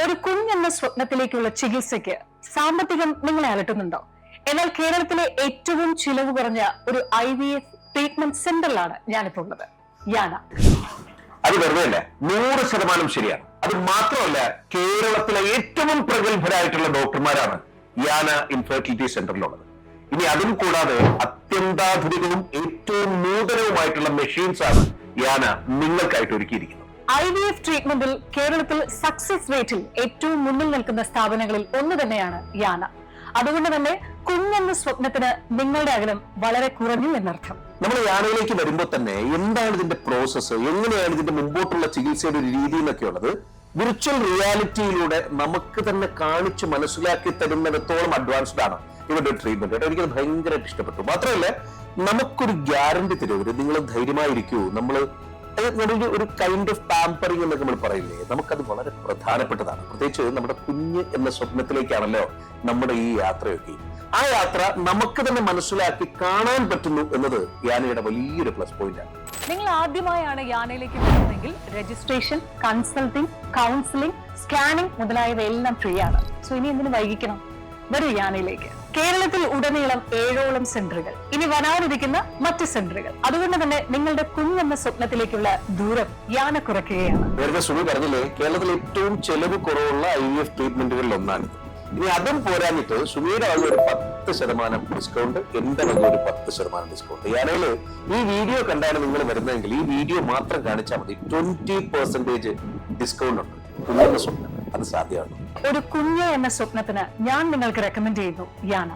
ഒരു കുഞ്ഞെന്ന സ്വപ്നത്തിലേക്കുള്ള ചികിത്സയ്ക്ക് സാമ്പത്തികം നിങ്ങളെ അലട്ടുന്നുണ്ടോ? എന്നാൽ കേരളത്തിലെ ഏറ്റവും ചിലവ് കുറഞ്ഞ ഒരു IVF ട്രീറ്റ്മെന്റ് സെന്ററിലാണ് ഞാനിപ്പോൾ ഉള്ളത്, യാന. അത് വെറുതെ അല്ല, 100% ശരിയാണ്. അത് മാത്രമല്ല, കേരളത്തിലെ ഏറ്റവും പ്രഗത്ഭരായിട്ടുള്ള ഡോക്ടർമാരാണ് യാന ഇൻഫെർട്ടിലിറ്റി സെന്ററിലുള്ളത്. ഇനി അതും കൂടാതെ അത്യന്താധുനികവും ഏറ്റവും നൂതനവുമായിട്ടുള്ള മെഷീൻസ് ആണ് യാന നിങ്ങൾക്കായിട്ട് ഒരുക്കിയിരിക്കുന്നത്. IVF ട്രീറ്റ്മെന്റിൽ കേരളത്തിൽ സക്സസ് റേറ്റിൽ ഏറ്റവും മുന്നിൽ നിൽക്കുന്ന സ്ഥാപനങ്ങളിൽ ഒന്ന് തന്നെയാണ് യാന. അതുകൊണ്ട് തന്നെ കുഞ്ഞെന്ന സ്വപ്നത്തിന് നിങ്ങളുടെ അകലം വളരെ കുറഞ്ഞു എന്നർത്ഥം. നമ്മൾ യാനയിലേക്ക് വരുമ്പോൾ തന്നെ എന്താണ് ഇതിന്റെ പ്രോസസ്സ്, എങ്ങനെയാണ് ഇതിന്റെ മുമ്പോട്ടുള്ള ചികിത്സയുടെ ഒരു രീതി എന്നൊക്കെ ഉള്ളത് വിർച്വൽ റിയാലിറ്റിയിലൂടെ നമുക്ക് തന്നെ കാണിച്ച് മനസ്സിലാക്കി തരുന്നിടത്തോളം അഡ്വാൻസ്ഡ് ആണ് ഇവരുടെ ട്രീറ്റ്മെന്റ്. എനിക്കത് ഭയങ്കരമായിട്ട് ഇഷ്ടപ്പെട്ടു. മാത്രമല്ല, നമുക്കൊരു ഗ്യാരണ്ടി തരും, നിങ്ങൾ ധൈര്യമായിരിക്കൂ. ഒരു കൈൻഡ് ഓഫ് പാമ്പറിംഗ് എന്നൊക്കെ നമ്മൾ പറയില്ലേ, നമുക്കത് വളരെ പ്രധാനപ്പെട്ടതാണ്. പ്രത്യേകിച്ച് നമ്മുടെ കുഞ്ഞ് എന്ന സ്വപ്നത്തിലേക്കാണല്ലോ നമ്മുടെ ഈ യാത്രയൊക്കെ. ആ യാത്ര നമുക്ക് തന്നെ മനസ്സിലാക്കി കാണാൻ പറ്റുന്നു എന്നത് യാനയുടെ വലിയൊരു പ്ലസ് പോയിന്റ് ആണ്. നിങ്ങൾ ആദ്യമായാണ് യാനയിലേക്ക് വരുന്നതെങ്കിൽ രജിസ്ട്രേഷൻ, കൺസൾട്ടിംഗ്, കൗൺസിലിംഗ്, സ്കാനിംഗ് മുതലായവയെല്ലാം ഫ്രീ ആണ്. സോ ഇനി എന്തിനു വൈകിക്കണം? വരൂ യാനയിലേക്ക്. കേരളത്തിൽ ഉടനീളം 7ഓളം സെന്ററുകൾ, ഇനി വരാനിരിക്കുന്ന മറ്റ് സെന്ററുകൾ. അതുകൊണ്ട് തന്നെ നിങ്ങളുടെ കുഞ്ഞെന്ന സ്വപ്നത്തിലേക്കുള്ള ദൂരം യാന കുറയ്ക്കുകയാണ്. നേരത്തെ സുമി പറഞ്ഞില്ലേ, കേരളത്തിൽ ഏറ്റവും ചെലവ് കുറവുള്ള IVF ട്രീറ്റ്മെന്റുകളിൽ ഒന്നാണ്. ഇനി അതും പോരാഞ്ഞിട്ട് സുമിയുടെ വക ഒരു 10% ഡിസ്കൗണ്ട്, എന്റെ വക ഒരു 10% ഡിസ്കൗണ്ട്. യാനയില് ഈ വീഡിയോ കണ്ടാണ് നിങ്ങൾ വരുന്നതെങ്കിൽ ഈ വീഡിയോ മാത്രം കാണിച്ചാൽ മതി, 20% ഡിസ്കൗണ്ട് ഉണ്ട്. കുഞ്ഞെന്ന സ്വപ്നം അത് സാധ്യമാണ്. ഒരു കുഞ്ഞ് എന്ന സ്വപ്നത്തിന് ഞാൻ നിങ്ങൾക്ക് റെക്കമെൻഡ് ചെയ്യുന്നു യാന.